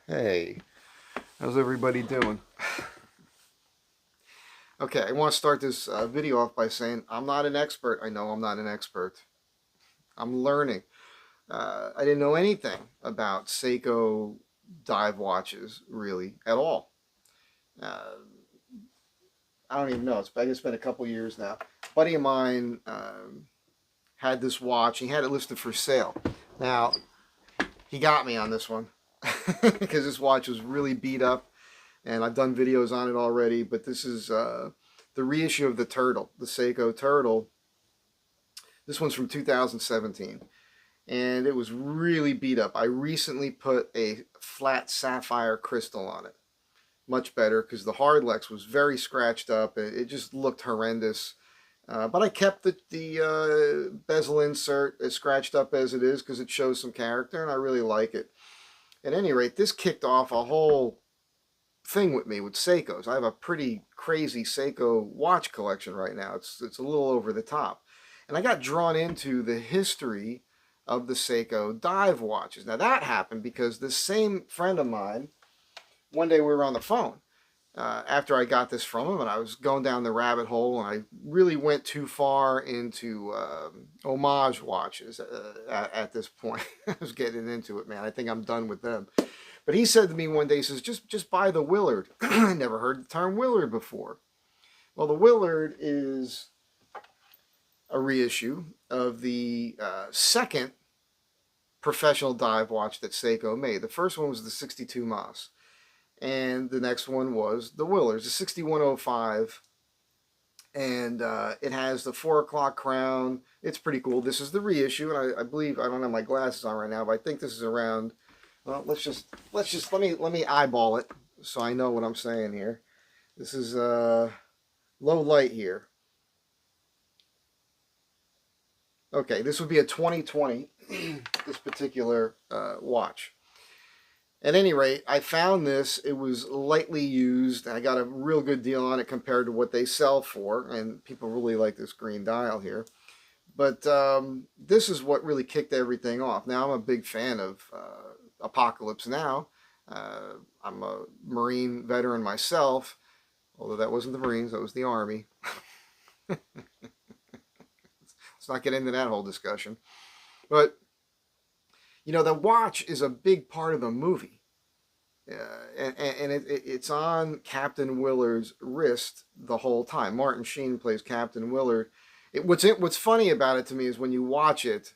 Hey, how's everybody doing? Okay, I want to start this video off by saying I'm not an expert. I know I'm not an expert. I'm learning. I didn't know anything about Seiko dive watches, really, at all. Uh, I don't even know. I guess it's been a couple years now. A buddy of mine had this watch. He had it listed for sale. Now, he got me on this one because this watch was really beat up. And I've done videos on it already, but this is the reissue of the Turtle, the Seiko Turtle. This one's from 2017, and it was really beat up. I recently put a flat sapphire crystal on it. Much better, because the Hardlex was very scratched up. It just looked horrendous. But I kept the bezel insert as scratched up as it is, because it shows some character, and I really like it. At any rate, this kicked off a whole thing with me with Seikos. I have a pretty crazy Seiko watch collection right now. It's a little over the top. And I got drawn into the history of the Seiko dive watches. Now that happened because this same friend of mine, one day we were on the phone after I got this from him, and I was going down the rabbit hole, and I really went too far into homage watches at this point. I was getting into it, man. I think I'm done with them. But he said to me one day, he says, just buy the Willard. I never heard the term Willard before. Well, the Willard is a reissue of the second professional dive watch that Seiko made. The first one was the 62 Mas. And the next one was the Willard, the 6105. And it has the 4 o'clock crown. It's pretty cool. This is the reissue, and I believe, I don't have my glasses on right now, but I think this is around, well, let me eyeball it so I know what I'm saying here. This is low light here. Okay, this would be a 2020, this particular watch. At any rate, I found this. It was lightly used. I got a real good deal on it compared to what they sell for, and people really like this green dial here. But this is what really kicked everything off. Now, I'm a big fan of Apocalypse Now. I'm a Marine veteran myself, although that wasn't the Marines, that was the Army. Let's not get into that whole discussion. But, you know, the watch is a big part of the movie. And it's on Captain Willard's wrist the whole time. Martin Sheen plays Captain Willard. What's funny about it to me is when you watch it,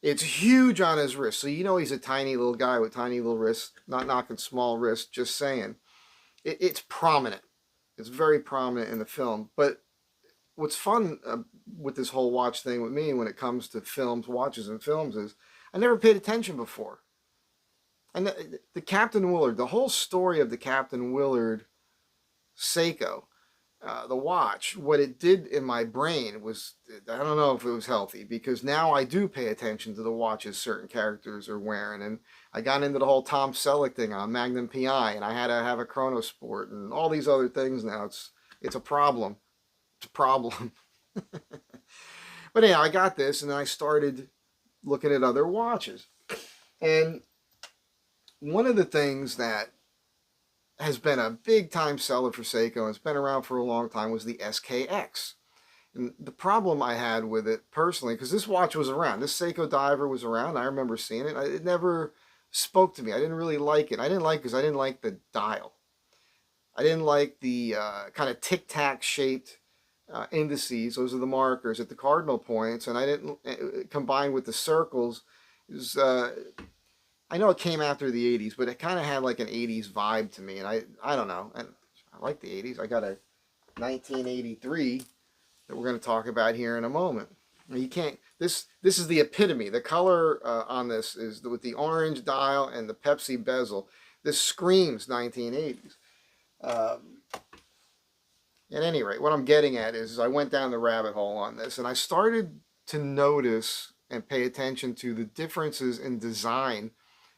it's huge on his wrist. So you know he's a tiny little guy with tiny little wrists, not knocking small wrists, just saying. It's prominent. It's very prominent in the film. But what's fun with this whole watch thing with me when it comes to films, watches and films, is I never paid attention before. And the Captain Willard, the whole story of the Captain Willard Seiko, the watch, what it did in my brain was, I don't know if it was healthy, because now I do pay attention to the watches certain characters are wearing. And I got into the whole Tom Selleck thing on Magnum PI, and I had to have a Chronosport and all these other things now. It's a problem. It's a problem. But anyhow, I got this, and then I started looking at other watches. And one of the things that has been a big time seller for Seiko, and it's been around for a long time, was the SKX. And the problem I had with it personally, because this watch was around, this Seiko diver was around, I remember seeing it, it never spoke to me. I didn't really like it. I didn't like it because I didn't like the dial. I didn't like the kind of tic-tac shaped indices. Those are the markers at the cardinal points, and I didn't, combined with the circles, it was, I know it came after the 80s, but it kind of had like an 80s vibe to me, and I don't know. And I like the 80s. I got a 1983 that we're going to talk about here in a moment. You can't. This is the epitome. The color on this is with the orange dial and the Pepsi bezel. This screams 1980s. At any rate, what I'm getting at is I went down the rabbit hole on this, and I started to notice and pay attention to the differences in design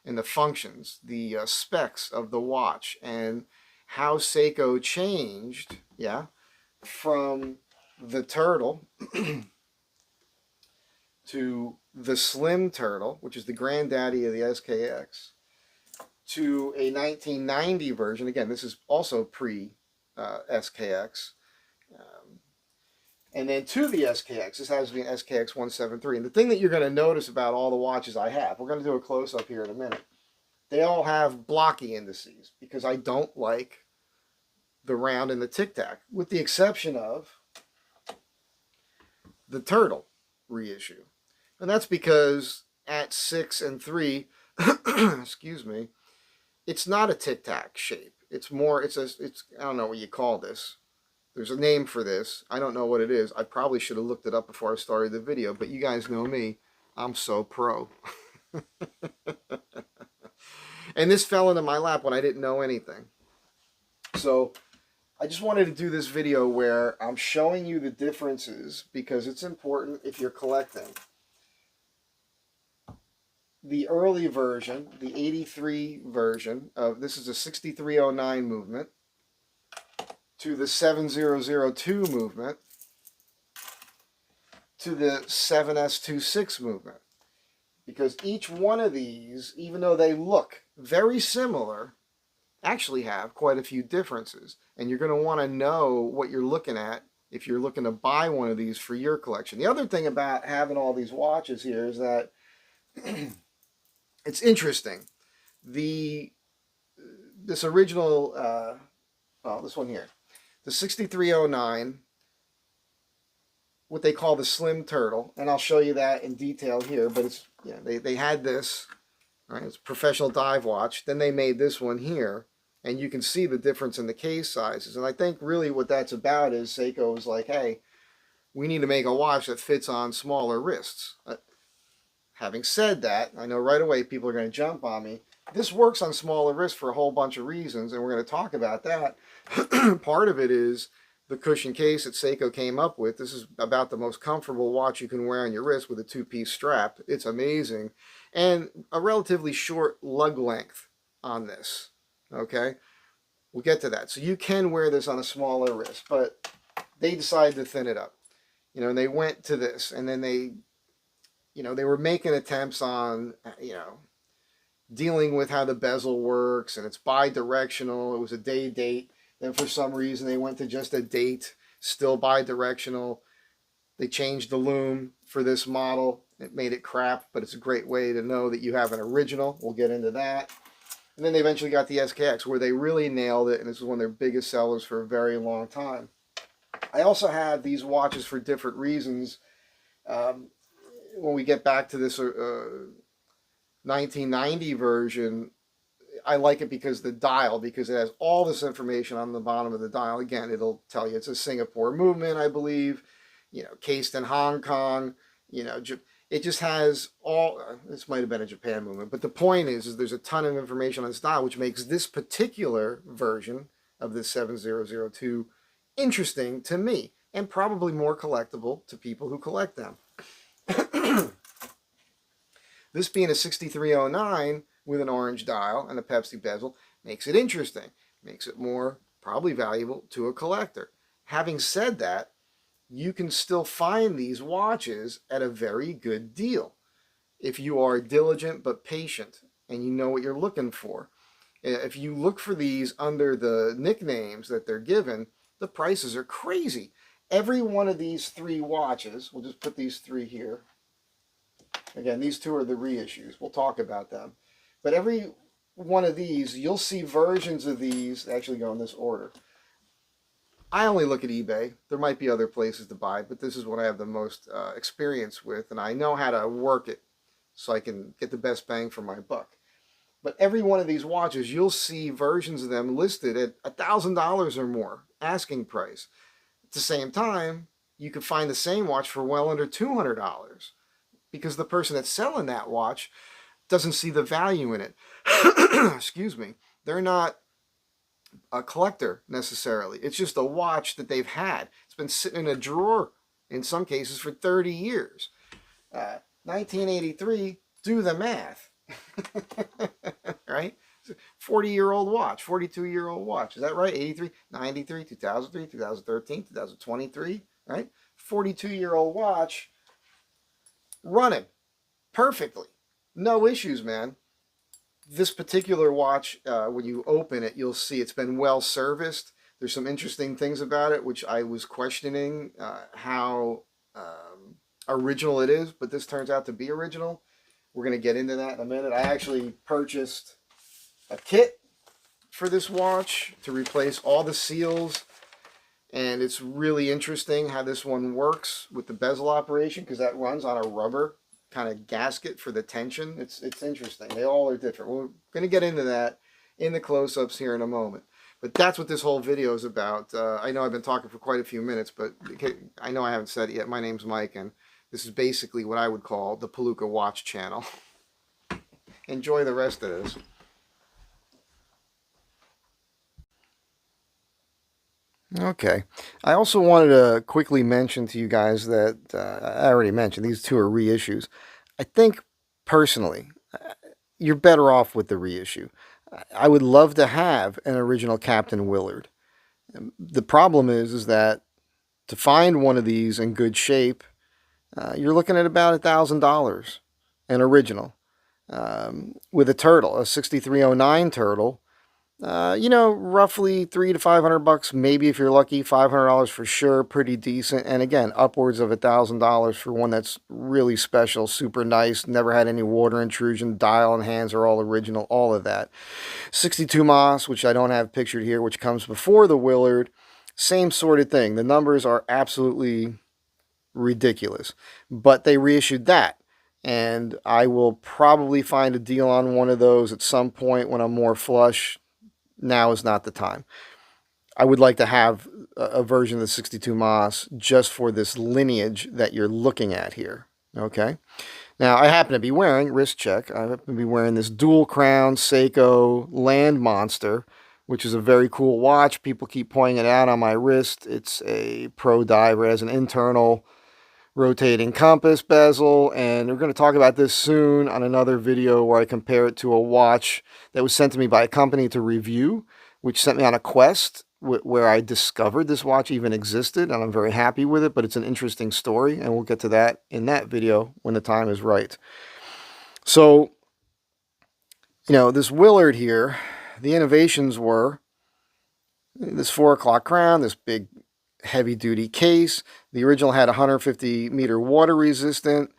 and the functions, the specs of the watch, and how Seiko changed, from the Turtle to the Slim Turtle, which is the granddaddy of the SKX, to a 1990 version. Again, this is also pre-SKX. And then to the SKX, this has to be an SKX 173. And the thing that you're going to notice about all the watches I have, we're going to do a close-up here in a minute, they all have blocky indices because I don't like the round and the tic-tac, with the exception of the turtle reissue. And that's because at 6 and 3, excuse me, it's not a tic-tac shape. It's more, I don't know what you call this. There's a name for this. I don't know what it is. I probably should have looked it up before I started the video, but you guys know me. I'm so pro. And this fell into my lap when I didn't know anything. So I just wanted to do this video where I'm showing you the differences because it's important if you're collecting. The early version, the 83 version of, this is a 6309 movement, to the 7002 movement, to the 7S26 movement. Because each one of these, even though they look very similar, actually have quite a few differences. And you're going to want to know what you're looking at if you're looking to buy one of these for your collection. The other thing about having all these watches here is that it's interesting. This original, this one here, the 6309, what they call the slim turtle, and I'll show you that in detail here, but it's, they had this, right? It's a professional dive watch. Then they made this one here, and you can see the difference in the case sizes. And I think really what that's about is Seiko was like, hey, we need to make a watch that fits on smaller wrists. Having said that, I know right away people are going to jump on me. This works on smaller wrists for a whole bunch of reasons, and we're going to talk about that. Part of it is the cushion case that Seiko came up with. This is about the most comfortable watch you can wear on your wrist with a two-piece strap. It's amazing. And a relatively short lug length on this. Okay? We'll get to that. So you can wear this on a smaller wrist, but they decided to thin it up. And they went to this, and then they were making attempts on, dealing with how the bezel works, and it's bi-directional. It was a day-date. Then for some reason they went to just a date, still bi-directional. They changed the lume for this model. It made it crap, but it's a great way to know that you have an original. We'll get into that. And then they eventually got the SKX, where they really nailed it, and this is one of their biggest sellers for a very long time. I also have these watches for different reasons. When we get back to this 1990 version, I like it because the dial, because it has all this information on the bottom of the dial. Again, it'll tell you it's a Singapore movement, I believe, cased in Hong Kong, it just has all, this might have been a Japan movement, but the point is there's a ton of information on this dial, which makes this particular version of the 7002 interesting to me, and probably more collectible to people who collect them. This being a 6309 with an orange dial and a Pepsi bezel makes it interesting, makes it more probably valuable to a collector. Having said that, you can still find these watches at a very good deal if you are diligent but patient and you know what you're looking for. If you look for these under the nicknames that they're given, the prices are crazy. Every one of these three watches, we'll just put these three here. Again, these two are the reissues. We'll talk about them. But every one of these, you'll see versions of these actually go in this order. I only look at eBay. There might be other places to buy, but this is what I have the most experience with, and I know how to work it so I can get the best bang for my buck. But every one of these watches, you'll see versions of them listed at $1,000 or more, asking price. At the same time, you can find the same watch for well under $200 because the person that's selling that watch doesn't see the value in it. Excuse me. They're not a collector necessarily. It's just a watch that they've had. It's been sitting in a drawer in some cases for 30 years. 1983, do the math. Right? 40-year-old watch, 42-year-old watch. Is that right? 83, 93, 2003, 2013, 2023, right? 42-year-old watch running perfectly. No issues, man. This particular watch, when you open it, you'll see it's been well serviced. There's some interesting things about it, which I was questioning how original it is, but this turns out to be original. We're going to get into that in a minute. I actually purchased a kit for this watch to replace all the seals, and it's really interesting how this one works with the bezel operation, because that runs on a rubber kind of gasket for the tension. It's interesting. They all are different. We're going to get into that in the close-ups here in a moment. But that's what this whole video is about. I know I've been talking for quite a few minutes, but I know I haven't said it yet. My name's Mike, and this is basically what I would call the Palooka Watch channel. Enjoy the rest of this. Okay. I also wanted to quickly mention to you guys that I already mentioned these two are reissues. I think personally, you're better off with the reissue. I would love to have an original Captain Willard. The problem is that to find one of these in good shape, you're looking at about $1,000, an original, with a turtle, a 6309 turtle. You know, roughly $300 to $500, maybe if you're lucky, $500 for sure, pretty decent. And again, upwards of $1,000 for one that's really special, super nice, never had any water intrusion, dial and hands are all original, all of that. 62 Moss, which I don't have pictured here, which comes before the Willard, same sort of thing. The numbers are absolutely ridiculous, but they reissued that. And I will probably find a deal on one of those at some point when I'm more flush. Now is not the time. I would like to have a version of the 62 Moss just for this lineage that you're looking at here. Okay. Now, I happen to be wearing, wrist check, I happen to be wearing this dual crown Seiko Land Monster, which is a very cool watch. People keep pointing it out on my wrist. It's a pro diver. It has an internal rotating compass bezel, and we're going to talk about this soon on another video where I compare it to a watch that was sent to me by a company to review, which sent me on a quest where I discovered this watch even existed, and I'm very happy with it, but it's an interesting story, and we'll get to that in that video when the time is right. So, you know, this Willard here, the innovations were this 4 o'clock crown, this big heavy-duty case. The original had 150-meter water resistant.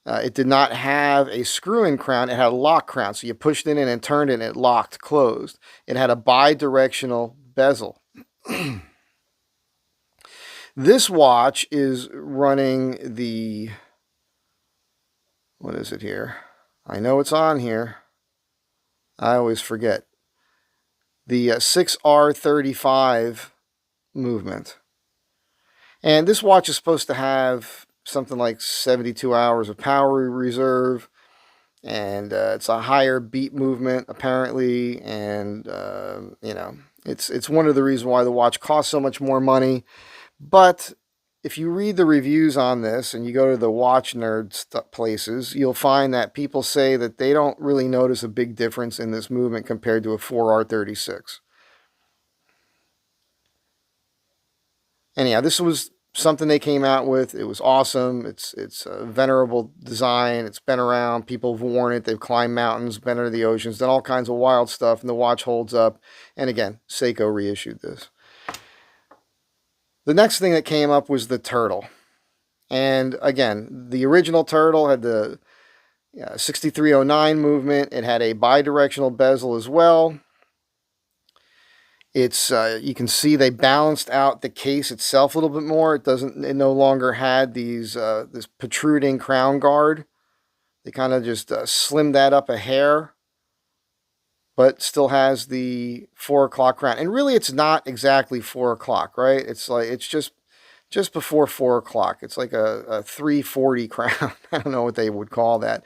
It did not have a screw-in crown. It had a lock crown, so you pushed it in and turned it and it locked closed. It had a bi-directional bezel. This watch is running the, what is it here? I know it's on here. I always forget. The 6R35 movement. And this watch is supposed to have something like 72 hours of power reserve, and it's a higher beat movement apparently, and you know, it's one of the reasons why the watch costs so much more money. But if you read the reviews on this and you go to the watch nerd places, you'll find that people say that they don't really notice a big difference in this movement compared to a 4R36. Anyhow, this was something they came out with. It was awesome. It's a venerable design. It's been around. People have worn it. They've climbed mountains, been under the oceans, done all kinds of wild stuff, and the watch holds up. And again, Seiko reissued this. The next thing that came up was the turtle. And again, the original turtle had the 6309 movement. It had a bi-directional bezel as well. It's you can see they balanced out the case itself a little bit more. It no longer had these this protruding crown guard. They kind of just slimmed that up a hair, but still has the 4 o'clock crown. And really, it's not exactly 4 o'clock, right? It's like it's just before 4 o'clock. It's like a 340 crown. I don't know what they would call that.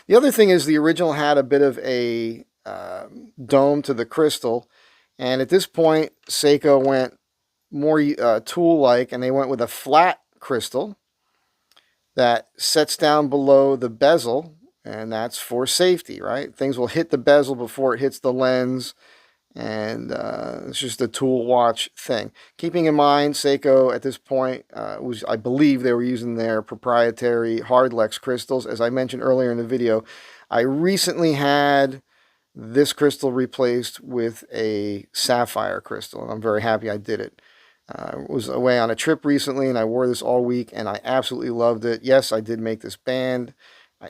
The other thing is the original had a bit of a dome to the crystal. And at this point, Seiko went more tool-like, and they went with a flat crystal that sets down below the bezel, and that's for safety, right? Things will hit the bezel before it hits the lens, and it's just a tool watch thing. Keeping in mind, Seiko at this point, I believe they were using their proprietary Hardlex crystals. As I mentioned earlier in the video, I recently had this crystal replaced with a sapphire crystal, and I'm very happy I did it. I was away on a trip recently, and I wore this all week, and I absolutely loved it. Yes, I did make this band. I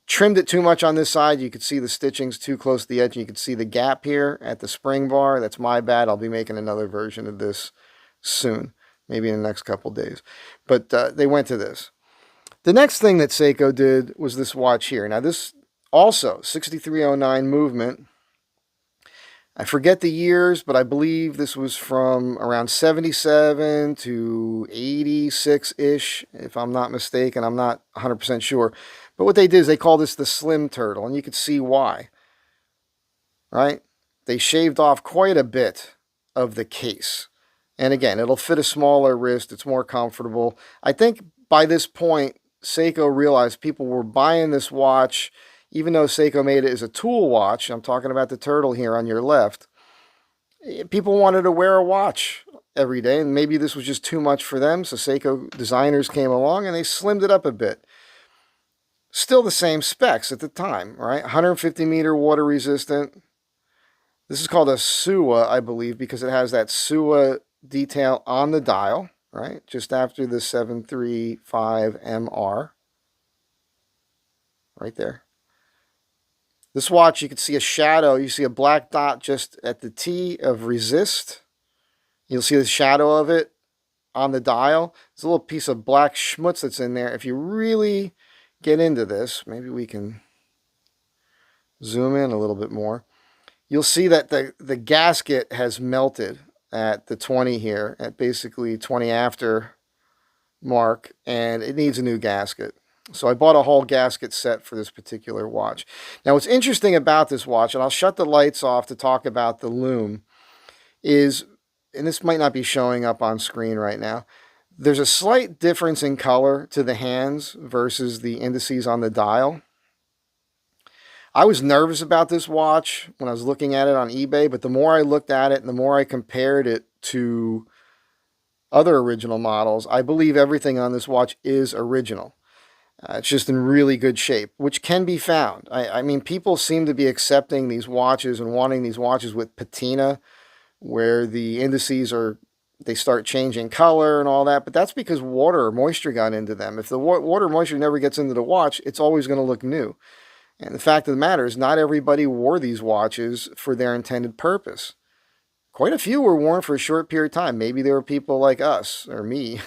trimmed it too much on this side. You could see the stitchings too close to the edge, and you could see the gap here at the spring bar. That's my bad. I'll be making another version of this soon, maybe in the next couple days. But they went to this. The next thing that Seiko did was this watch here. Now this also 6309 movement. I forget the years, but I believe this was from around 77 to 86-ish, if I'm not mistaken. I'm not 100% sure. But what they did is they call this the Slim Turtle, and you can see why. Right? They shaved off quite a bit of the case. And again, it'll fit a smaller wrist. It's more comfortable. I think by this point, Seiko realized people were buying this watch. Even though Seiko made it as a tool watch, I'm talking about the turtle here on your left, people wanted to wear a watch every day, and maybe this was just too much for them, so Seiko designers came along and they slimmed it up a bit. Still the same specs at the time, right? 150 meter water resistant. This is called a Suwa, I believe, because it has that Suwa detail on the dial, right? Just after the 735MR. Right there. This watch, you can see a shadow. You see a black dot just at the T of resist. You'll see the shadow of it on the dial. There's a little piece of black schmutz that's in there. If you really get into this, maybe we can zoom in a little bit more. You'll see that the gasket has melted at the 20 here, at basically 20 after mark, and it needs a new gasket. So I bought a whole gasket set for this particular watch. Now what's interesting about this watch, and I'll shut the lights off to talk about the Lume, is, and this might not be showing up on screen right now, there's a slight difference in color to the hands versus the indices on the dial. I was nervous about this watch when I was looking at it on eBay, but the more I looked at it and the more I compared it to other original models, I believe everything on this watch is original. It's just in really good shape, which can be found. I mean, people seem to be accepting these watches and wanting these watches with patina, where the indices they start changing color and all that, but that's because water or moisture got into them. If the water or moisture never gets into the watch, it's always going to look new. And the fact of the matter is, not everybody wore these watches for their intended purpose. Quite a few were worn for a short period of time. Maybe there were people like us, or me,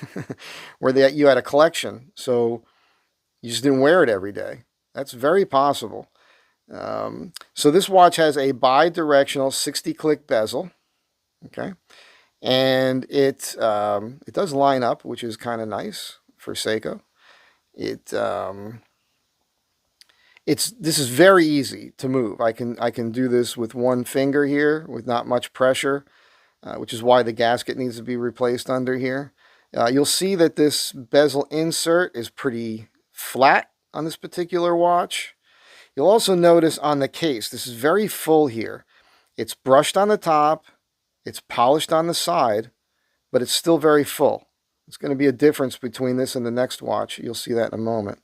where you had a collection, so you just didn't wear it every day. That's very possible. So this watch has a bi-directional 60-click bezel, okay? And it does line up, which is kind of nice for Seiko. This is very easy to move. I can do this with one finger here with not much pressure, which is why the gasket needs to be replaced under here. You'll see that this bezel insert is pretty flat on this particular watch. You'll also notice on the case, this is very full here. It's brushed on the top, it's polished on the side, but it's still very full. It's going to be a difference between this and the next watch. You'll see that in a moment.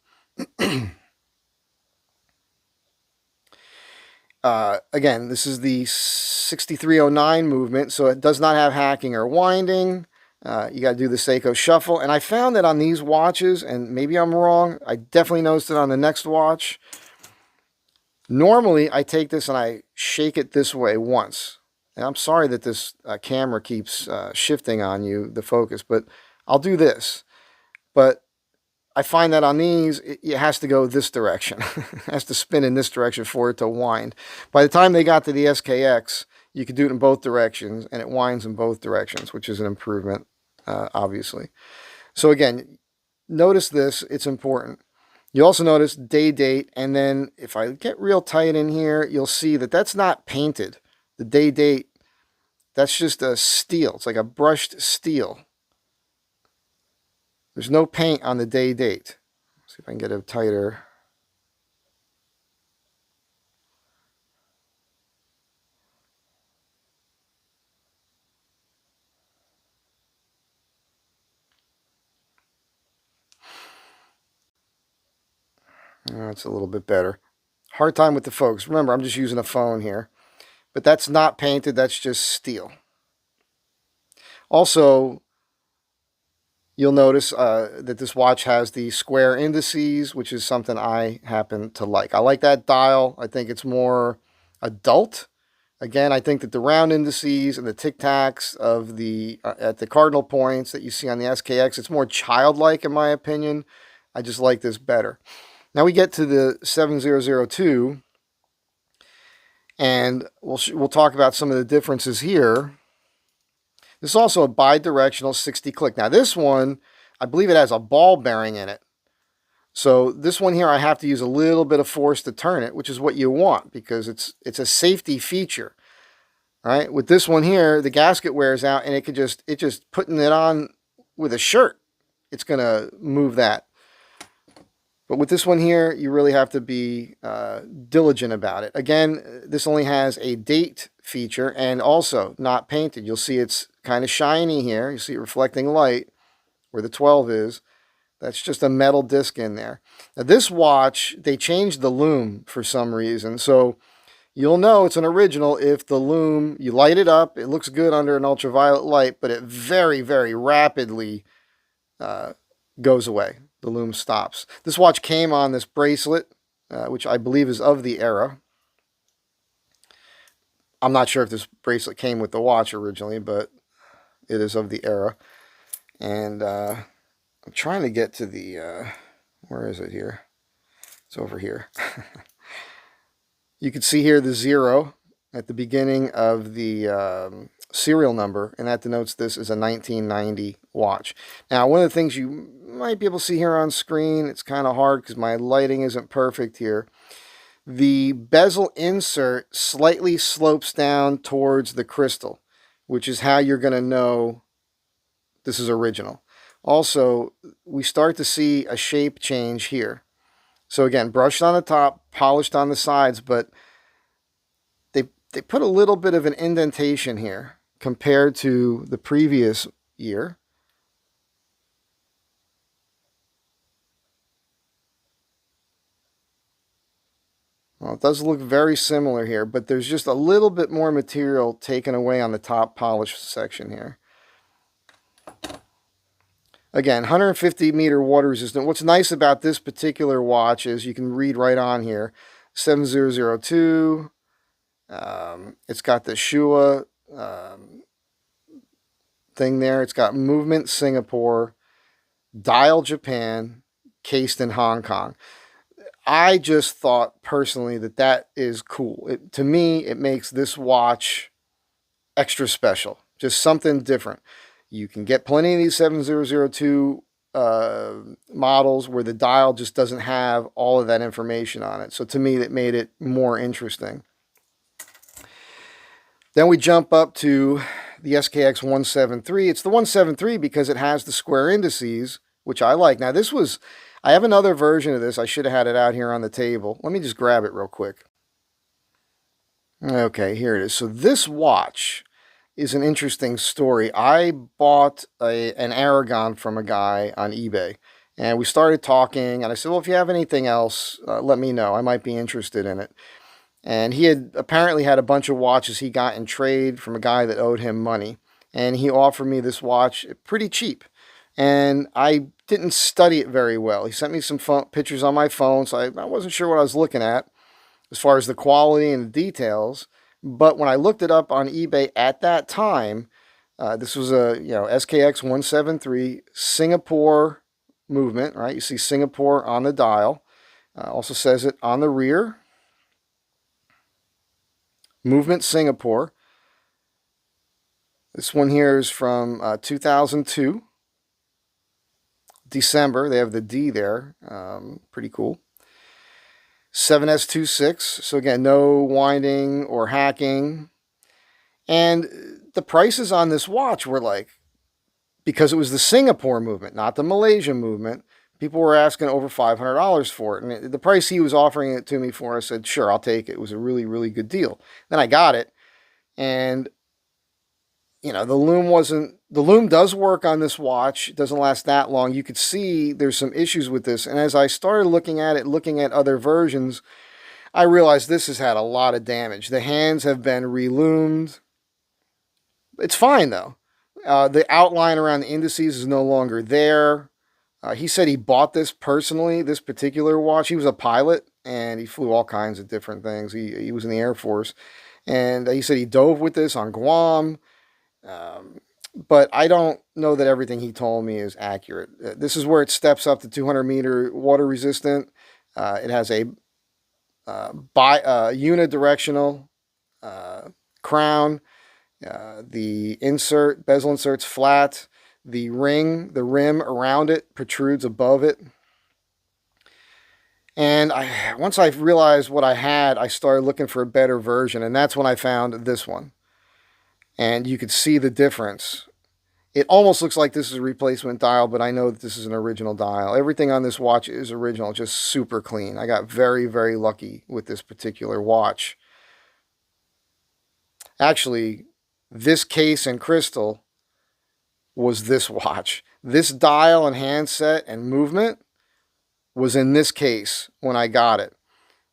Again, this is the 6309 movement, so it does not have hacking or winding. You got to do the Seiko shuffle. And I found that on these watches, and maybe I'm wrong, I definitely noticed it on the next watch. Normally, I take this and I shake it this way once. And I'm sorry that this camera keeps shifting on you, the focus, but I'll do this. But I find that on these, it has to go this direction. It has to spin in this direction for it to wind. By the time they got to the SKX, you could do it in both directions, and it winds in both directions, which is an improvement, obviously. So again, notice this. It's important. You also notice day date, and then if I get real tight in here, you'll see that that's not painted. The day date, that's just a steel. It's like a brushed steel. There's no paint on the day date. Let's see if I can get it tighter. That's a little bit better. Hard time with the focus. Remember, I'm just using a phone here. But that's not painted, that's just steel. Also, you'll notice that this watch has the square indices, which is something I happen to like. I like that dial. I think it's more adult. Again, I think that the round indices and the tic-tacs of the at the cardinal points that you see on the SKX, it's more childlike in my opinion. I just like this better. Now we get to the 7002, and we'll talk about some of the differences here. This is also a bi-directional 60 click. Now this one, I believe it has a ball bearing in it. So this one here, I have to use a little bit of force to turn it, which is what you want because it's a safety feature. All right, with this one here, the gasket wears out, and it just putting it on with a shirt, it's gonna move that. But with this one here, you really have to be diligent about it. Again, this only has a date feature and also not painted. You'll see it's kind of shiny here. You see it reflecting light where the 12 is. That's just a metal disc in there. Now this watch, they changed the lume for some reason. So you'll know it's an original if the lume, you light it up, it looks good under an ultraviolet light, but it very, very rapidly goes away. The lume stops. This watch came on this bracelet, which I believe is of the era. I'm not sure if this bracelet came with the watch originally, but it is of the era. And I'm trying to get to the, where is it here? It's over here. You can see here the 0 at the beginning of the serial number, and that denotes this is a 1990 watch. Now, one of the things you might be able to see here on screen, it's kind of hard because my lighting isn't perfect here. The bezel insert slightly slopes down towards the crystal, which is how you're going to know this is original. Also, we start to see a shape change here. So again, brushed on the top, polished on the sides, but they put a little bit of an indentation here compared to the previous year. Well, it does look very similar here, but there's just a little bit more material taken away on the top polish section here. Again, 150 meter water resistant. What's nice about this particular watch is you can read right on here, 7002. It's got the Shua thing there. It's got movement Singapore, dial Japan, cased in Hong Kong. I just thought personally that that is cool. To me, it makes this watch extra special. Just something different. You can get plenty of these 7002 models where the dial just doesn't have all of that information on it. So to me, that made it more interesting. Then we jump up to the SKX 173. It's the 173 because it has the square indices, which I like. Now this was, I have another version of this. I should have had it out here on the table. Let me just grab it real quick. Okay, here it is. So this watch is an interesting story. I bought an Aragon from a guy on eBay, and we started talking, and I said, well, if you have anything else, let me know. I might be interested in it. And he had apparently had a bunch of watches he got in trade from a guy that owed him money, and he offered me this watch pretty cheap. And I didn't study it very well. He sent me some pictures on my phone, so I wasn't sure what I was looking at as far as the quality and the details. But when I looked it up on eBay at that time, this was a SKX 173 Singapore movement, right? You see Singapore on the dial. Also says it on the rear. Movement Singapore. This one here is from 2002. December. They have the D there. Pretty cool. 7S26. So again, no winding or hacking. And the prices on this watch were like, because it was the Singapore movement, not the Malaysia movement, people were asking over $500 for it. And the price he was offering it to me for, I said, sure, I'll take it. It was a really, really good deal. Then I got it. And, the lume does work on this watch. It doesn't last that long. You could see there's some issues with this. And as I started looking at it, looking at other versions, I realize this has had a lot of damage. The hands have been relumed. It's fine though. The outline around the indices is no longer there. He said he bought this personally, this particular watch. He was a pilot and he flew all kinds of different things. He was in the Air Force. And he said he dove with this on Guam. But I don't know that everything he told me is accurate. This is where it steps up to 200-meter water resistant. It has a unidirectional crown. The bezel insert's flat. The rim around it protrudes above it. And once I realized what I had, I started looking for a better version, and that's when I found this one. And you could see the difference. It almost looks like this is a replacement dial, but I know that this is an original dial. Everything on this watch is original, just super clean. I got very, very lucky with this particular watch. Actually, this case and crystal was this watch. This dial and handset and movement was in this case when I got it.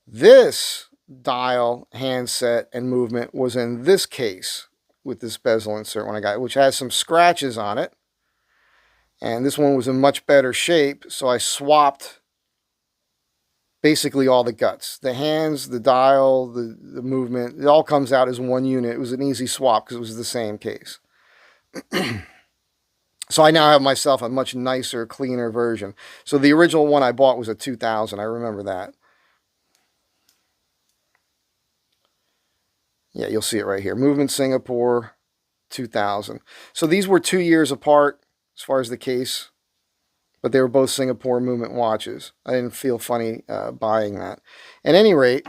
This dial, handset, and movement was in this case with this bezel insert when I got it, which has some scratches on it. And this one was in much better shape, so I swapped basically all the guts. The hands, the dial, the movement, it all comes out as one unit. It was an easy swap because it was the same case. So I now have myself a much nicer, cleaner version. So the original one I bought was a 2000. I remember that. Yeah, you'll see it right here. Movement Singapore 2000. So these were 2 years apart as far as the case, but they were both Singapore movement watches. I didn't feel funny buying that. At any rate,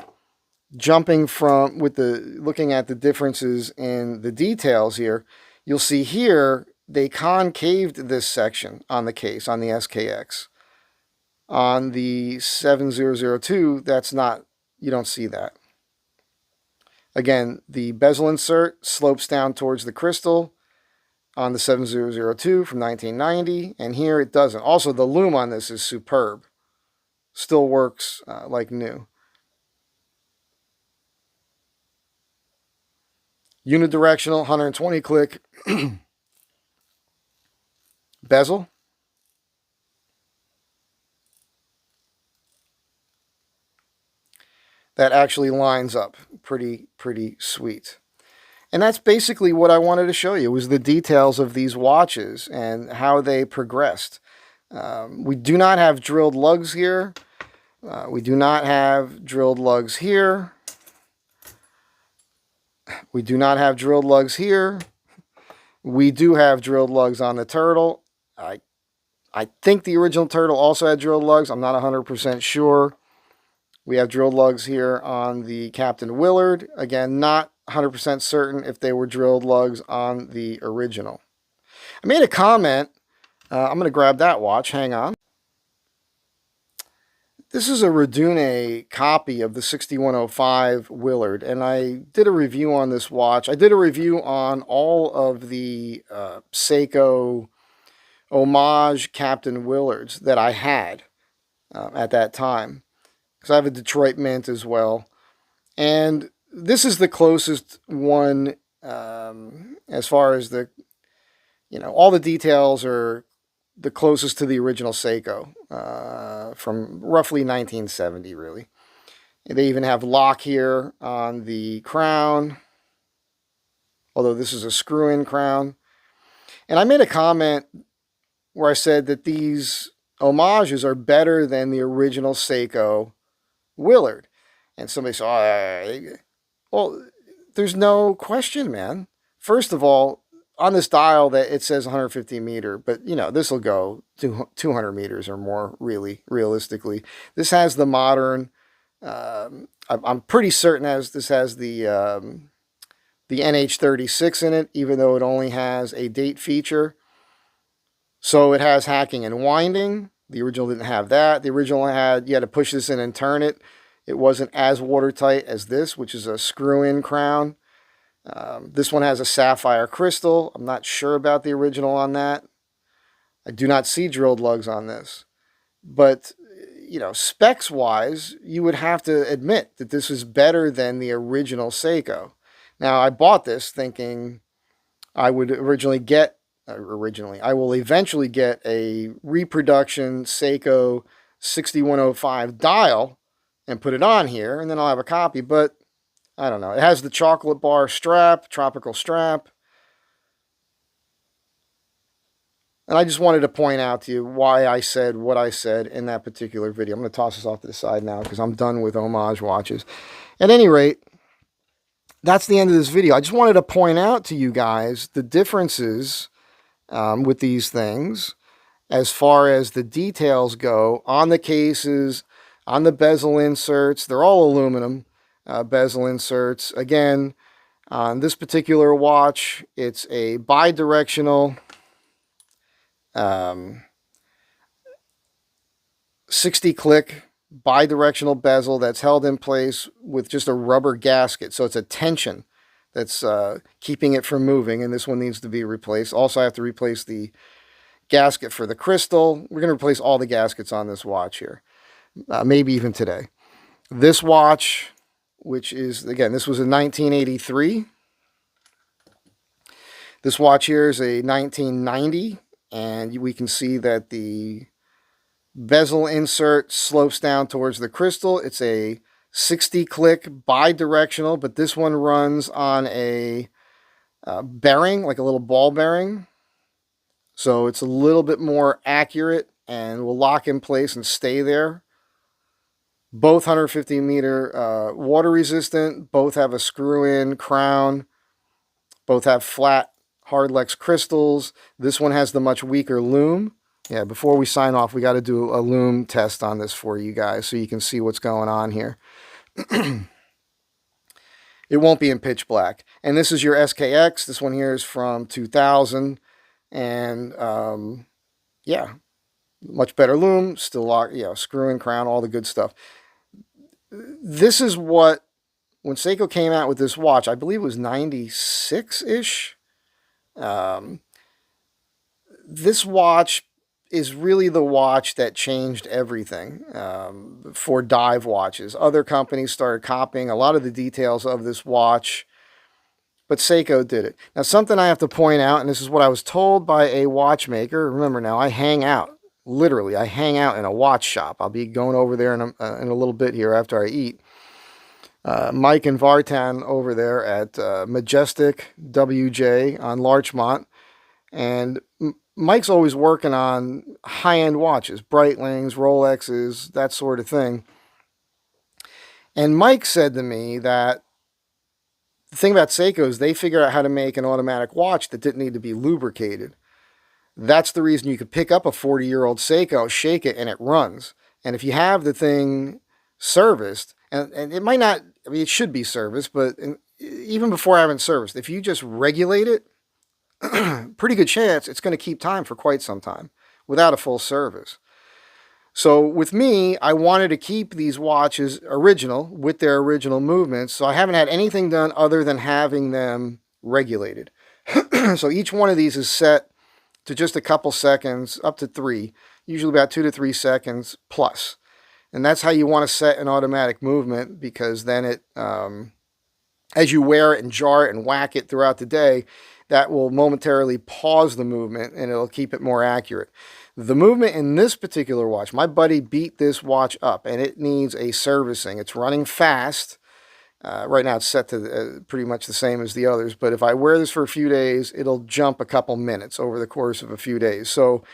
looking at the differences in the details here, you'll see here they concaved this section on the case, on the SKX. On the 7002, you don't see that. Again, the bezel insert slopes down towards the crystal on the 7002 from 1990, and here it doesn't. Also, the lume on this is superb. Still works like new. Unidirectional, 120 click bezel. That actually lines up pretty sweet. And that's basically what I wanted to show you, was the details of these watches and how they progressed. We do not have drilled lugs here. We do not have drilled lugs here. We do not have drilled lugs here. We do have drilled lugs on the turtle. I think the original turtle also had drilled lugs. I'm not 100% sure. We have drilled lugs here on the Captain Willard. Again, not 100% certain if they were drilled lugs on the original. I made a comment. I'm going to grab that watch. Hang on. This is a Redune copy of the 6105 Willard, and I did a review on this watch. I did a review on all of the Seiko homage Captain Willards that I had at that time, because I have a Detroit Mint as well. And this is the closest one as far as the, all the details are the closest to the original Seiko from roughly 1970, really. They even have lock here on the crown, although this is a screw-in crown. And I made a comment where I said that these homages are better than the original Seiko Willard. And somebody said, well, there's no question, man. First of all, on this dial that it says 150 meter, but this will go to 200 meters or more, really, realistically. This has the modern, I'm pretty certain this has the NH36 in it, even though it only has a date feature. So it has hacking and winding. The original didn't have that. The original you had to push this in and turn it. It wasn't as watertight as this, which is a screw-in crown. This one has a sapphire crystal. I'm not sure about the original on that. I do not see drilled lugs on this. But, specs wise, you would have to admit that this is better than the original Seiko. Now, I bought this thinking I would I will eventually get a reproduction Seiko 6105 dial and put it on here, and then I'll have a copy, but I don't know. It has the chocolate bar strap, tropical strap. And I just wanted to point out to you why I said what I said in that particular video. I'm going to toss this off to the side now because I'm done with homage watches. At any rate, that's the end of this video. I just wanted to point out to you guys the differences with these things as far as the details go on the cases, on the bezel inserts. They're all aluminum bezel inserts. Again, on this particular watch, it's a bi-directional 60-click bi-directional bezel that's held in place with just a rubber gasket. So it's a tension that's keeping it from moving, and this one needs to be replaced. Also, I have to replace the gasket for the crystal. We're going to replace all the gaskets on this watch here, maybe even today. This watch, which is, again, this was a 1983. This watch here is a 1990. And we can see that the bezel insert slopes down towards the crystal. It's a 60-click bi-directional, but this one runs on a bearing, like a little ball bearing. So it's a little bit more accurate and will lock in place and stay there. Both 150-meter water resistant. Both have a screw-in crown. Both have flat Hardlex crystals. This one has the much weaker Lume. Yeah, before we sign off, we got to do a Lume test on this for you guys so you can see what's going on here. It won't be in pitch black. And this is your SKX. This one here is from 2000. And yeah, much better Lume. Still lock, screw-in crown, all the good stuff. This is what, when Seiko came out with this watch, I believe it was 96-ish. This watch is really the watch that changed everything for dive watches. Other companies started copying a lot of the details of this watch, but Seiko did it. Now, something I have to point out, and this is what I was told by a watchmaker. Remember now, I hang out. Literally, I hang out in a watch shop. I'll be going over there in a little bit here after I eat. Mike and Vartan over there at Majestic WJ on Larchmont. And Mike's always working on high-end watches, Breitlings, Rolexes, that sort of thing. And Mike said to me that the thing about Seiko is they figured out how to make an automatic watch that didn't need to be lubricated. That's the reason you could pick up a 40-year-old Seiko, shake it, and it runs. And if you have the thing serviced, and it might not, I mean, it should be serviced, but even before having serviced, if you just regulate it, pretty good chance it's going to keep time for quite some time without a full service. So with me, I wanted to keep these watches original with their original movements, so I haven't had anything done other than having them regulated. So each one of these is set to just a couple seconds, up to 3, usually about 2 to 3 seconds plus. And that's how you want to set an automatic movement, because then it, as you wear it and jar it and whack it throughout the day, that will momentarily pause the movement and it'll keep it more accurate. The movement in this particular watch, my buddy beat this watch up and it needs a servicing. It's running fast. Right now it's set to pretty much the same as the others, but if I wear this for a few days, it'll jump a couple minutes over the course of a few days. So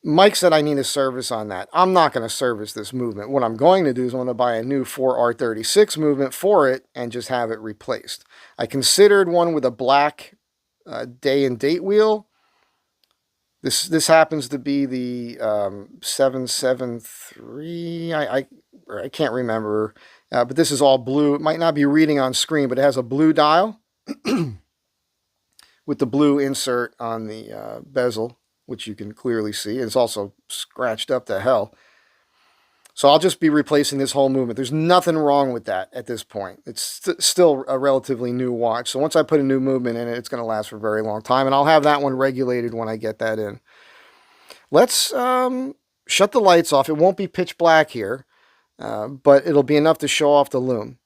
Mike said I need a service on that. I'm not going to service this movement. What I'm going to do is I'm going to buy a new 4R36 movement for it and just have it replaced. I considered one with a black day and date wheel. This happens to be the 773. I can't remember. But this is all blue. It might not be reading on screen, but it has a blue dial with the blue insert on the bezel, which you can clearly see. It's also scratched up to hell. So I'll just be replacing this whole movement. There's nothing wrong with that at this point. It's still a relatively new watch. So once I put a new movement in it, it's going to last for a very long time. And I'll have that one regulated when I get that in. Let's shut the lights off. It won't be pitch black here, but it'll be enough to show off the lume.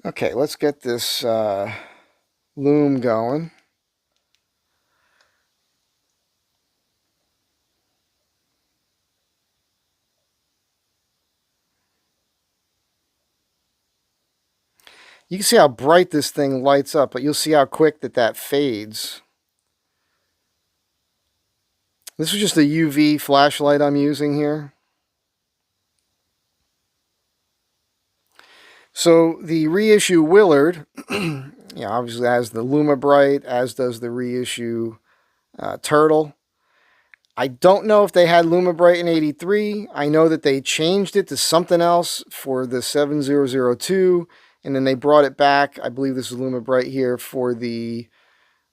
Okay, let's get this lume going. You can see how bright this thing lights up, but you'll see how quick that fades. This is just a UV flashlight I'm using here. So the Re-issu Willard, obviously has the Lume bright, as does the Re-issu Turtle. I don't know if they had Lume bright in '83. I know that they changed it to something else for the 7002, and then they brought it back. I believe this is Lume bright here for the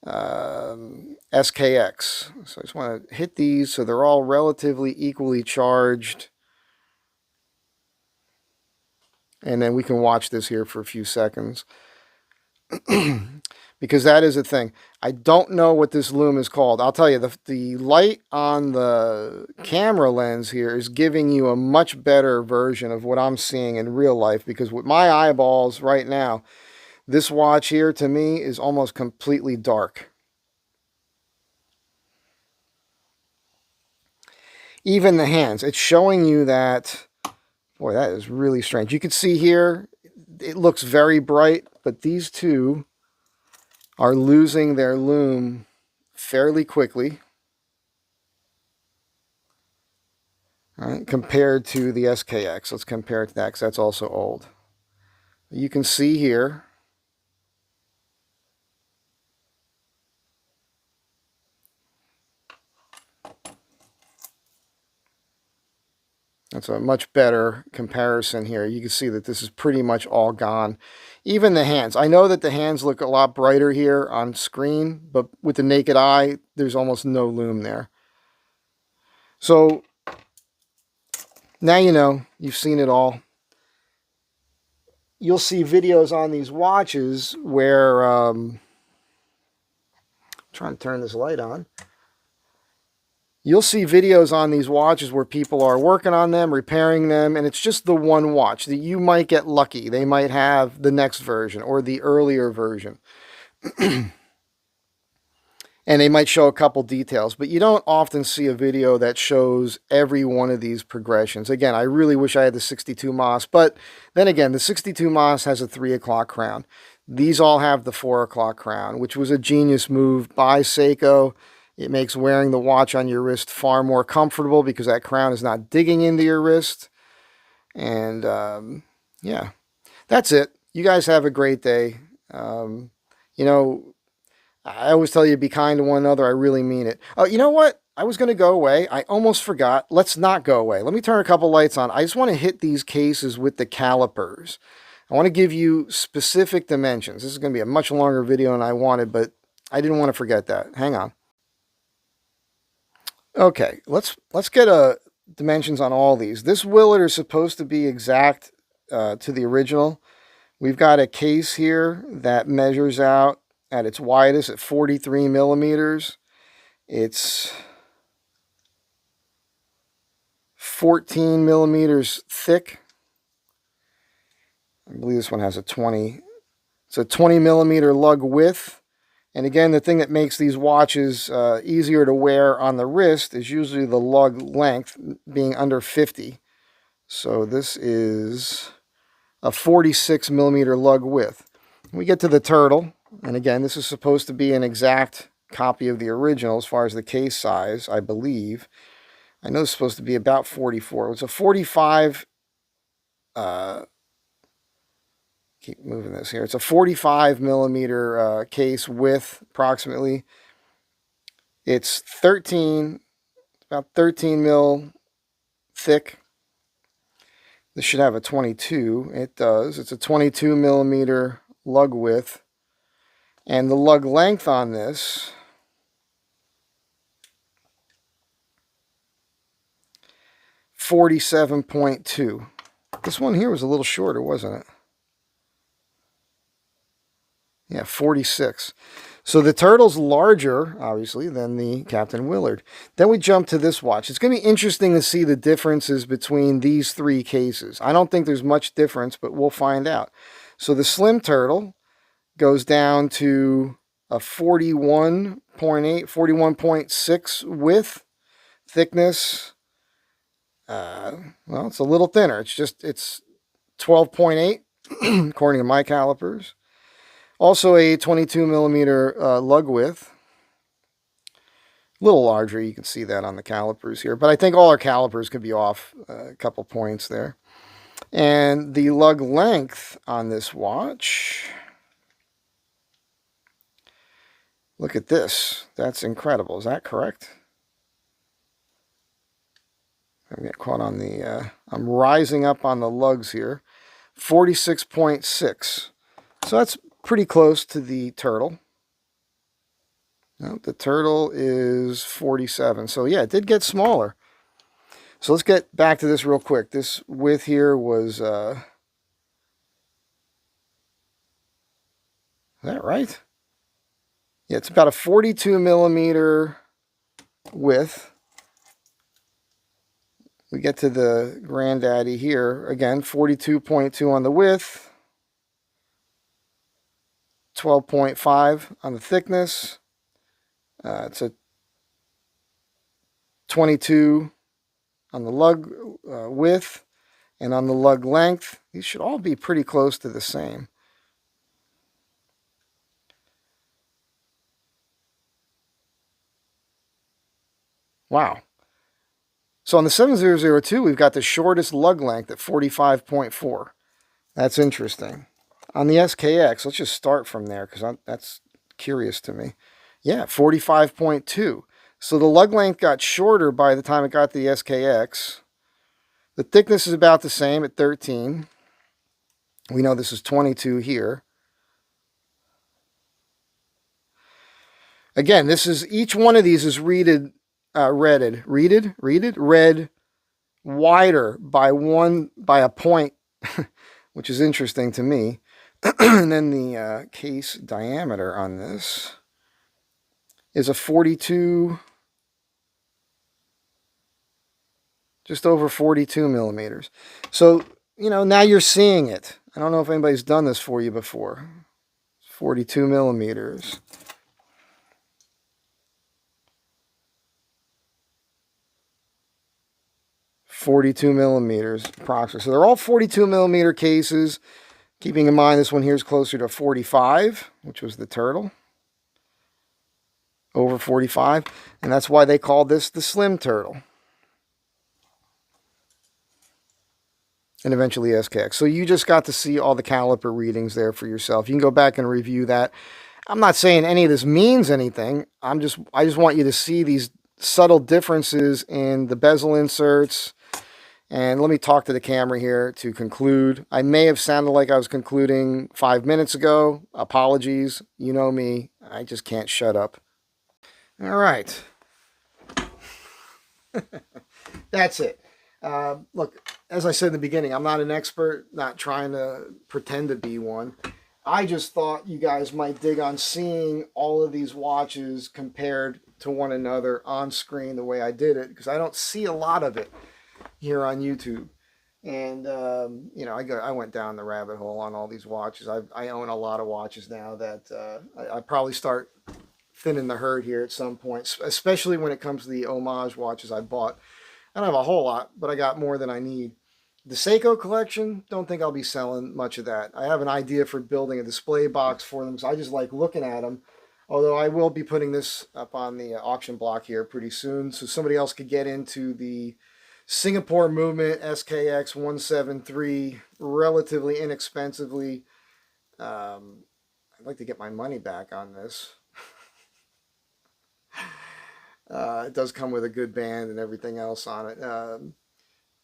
SKX. So I just want to hit these so they're all relatively equally charged. And then we can watch this here for a few seconds. Because that is a thing. I don't know what this lume is called. I'll tell you, the light on the camera lens here is giving you a much better version of what I'm seeing in real life. Because with my eyeballs right now, this watch here to me is almost completely dark. Even the hands, it's showing you that, boy, that is really strange. You can see here, it looks very bright, but these two are losing their lume fairly quickly. All right, compared to the SKX. Let's compare it to that because that's also old. You can see here, that's a much better comparison here. You can see that this is pretty much all gone. Even the hands. I know that the hands look a lot brighter here on screen, but with the naked eye, there's almost no lume there. So now you know, you've seen it all. You'll see videos on these watches where, trying to turn this light on. You'll see videos on these watches where people are working on them, repairing them, and it's just the one watch that you might get lucky. They might have the next version or the earlier version. And they might show a couple details, but you don't often see a video that shows every one of these progressions. Again, I really wish I had the 62 Mas, but then again, the 62 Mas has a 3 o'clock crown. These all have the 4 o'clock crown, which was a genius move by Seiko. It makes wearing the watch on your wrist far more comfortable because that crown is not digging into your wrist. And yeah, that's it. You guys have a great day. You know, I always tell you be kind to one another. I really mean it. Oh, you know what? I was going to go away. I almost forgot. Let's not go away. Let me turn a couple lights on. I just want to hit these cases with the calipers. I want to give you specific dimensions. This is going to be a much longer video than I wanted, but I didn't want to forget that. Hang on. Okay, let's get dimensions on all these. This Willard is supposed to be exact to the original. We've got a case here that measures out at its widest at 43 millimeters. It's 14 millimeters thick. I believe this one has a 20. It's a 20 millimeter lug width. And again, the thing that makes these watches easier to wear on the wrist is usually the lug length being under 50. So this is a 46 millimeter lug width. We get to the Turtle, and again, this is supposed to be an exact copy of the original as far as the case size, I believe. I know it's supposed to be about 44. It's a 45... keep moving this here. It's a 45 millimeter case width, approximately. It's about 13 mil thick. This should have a 22. It does. It's a 22 millimeter lug width. And the lug length on this, 47.2. This one here was a little shorter, wasn't it? Yeah, 46. So the Turtle's larger, obviously, than the Captain Willard. Then we jump to this watch. It's going to be interesting to see the differences between these three cases. I don't think there's much difference, but we'll find out. So the Slim Turtle goes down to a 41.8, 41.6 width, thickness. Well, it's a little thinner. It's 12.8 according to my calipers. Also a 22 millimeter lug width. A little larger, you can see that on the calipers here. But I think all our calipers could be off a couple points there. And the lug length on this watch, look at this. That's incredible. Is that correct? I get caught on the, I'm rising up on the lugs here. 46.6. So that's pretty close to the Turtle. No, the Turtle is 47. So yeah, it did get smaller. So let's get back to this real quick. This width here was, is that right? Yeah, it's about a 42 millimeter width. We get to the granddaddy here. Again, 42.2 on the width. 12.5 on the thickness. It's a 22 on the lug width, and on the lug length, these should all be pretty close to the same. Wow. So on the 7002, we've got the shortest lug length at 45.4. That's interesting. On the SKX, let's just start from there because that's curious to me. Yeah, 45.2. So the lug length got shorter by the time it got to the SKX. The thickness is about the same at 13. We know this is 22 here. Again, this is, each one of these is read wider by a point, which is interesting to me. And then the case diameter on this is a 42, just over 42 millimeters. So, you know, now you're seeing it. I don't know if anybody's done this for you before. 42 millimeters. .42 millimeters approximately. So they're all 42 millimeter cases. Keeping in mind this one here is closer to 45, which was the Turtle. Over 45. And that's why they called this the Slim Turtle. And eventually SKX. So you just got to see all the caliper readings there for yourself. You can go back and review that. I'm not saying any of this means anything. I just want you to see these subtle differences in the bezel inserts. And let me talk to the camera here to conclude. I may have sounded like I was concluding 5 minutes ago. Apologies. You know me. I just can't shut up. All right. That's it. Look, as I said in the beginning, I'm not an expert, not trying to pretend to be one. I just thought you guys might dig on seeing all of these watches compared to one another on screen the way I did it, because I don't see a lot of it here on YouTube. And you know, I went down the rabbit hole on all these watches. I own a lot of watches now that I probably start thinning the herd here at some point, especially when it comes to the homage watches I bought. I don't have a whole lot, but I got more than I need. The Seiko collection, don't think I'll be selling much of that. I have an idea for building a display box for them, so I just like looking at them. Although I will be putting this up on the auction block here pretty soon, so somebody else could get into the Singapore Movement SKX 173 relatively inexpensively. I'd like to get my money back on this. It does come with a good band and everything else on it.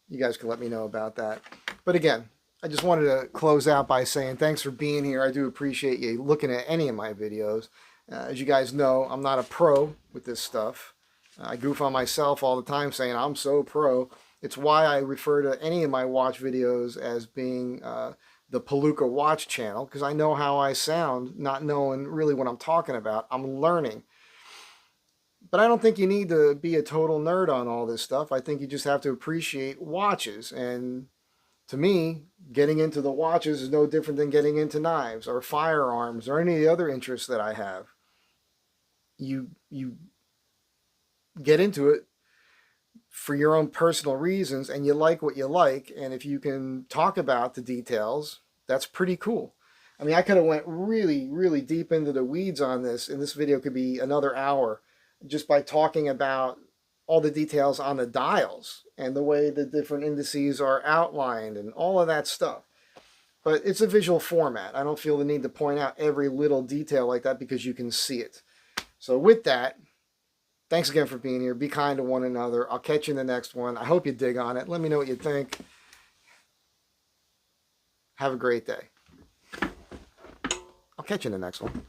You guys can let me know about that. But again, I just wanted to close out by saying thanks for being here. I do appreciate you looking at any of my videos. As you guys know, I'm not a pro with this stuff. I goof on myself all the time saying I'm so pro. It's why I refer to any of my watch videos as being the Palooka Watch channel, because I know how I sound, not knowing really what I'm talking about. I'm learning. But I don't think you need to be a total nerd on all this stuff. I think you just have to appreciate watches. And to me, getting into the watches is no different than getting into knives or firearms or any of the other interests that I have. You get into it for your own personal reasons, and you like what you like, and if you can talk about the details, that's pretty cool. I mean, I could have went really, really deep into the weeds on this, and this video could be another hour just by talking about all the details on the dials and the way the different indices are outlined and all of that stuff. But it's a visual format. I don't feel the need to point out every little detail like that because you can see it. So with that, thanks again for being here. Be kind to one another. I'll catch you in the next one. I hope you dig on it. Let me know what you think. Have a great day. I'll catch you in the next one.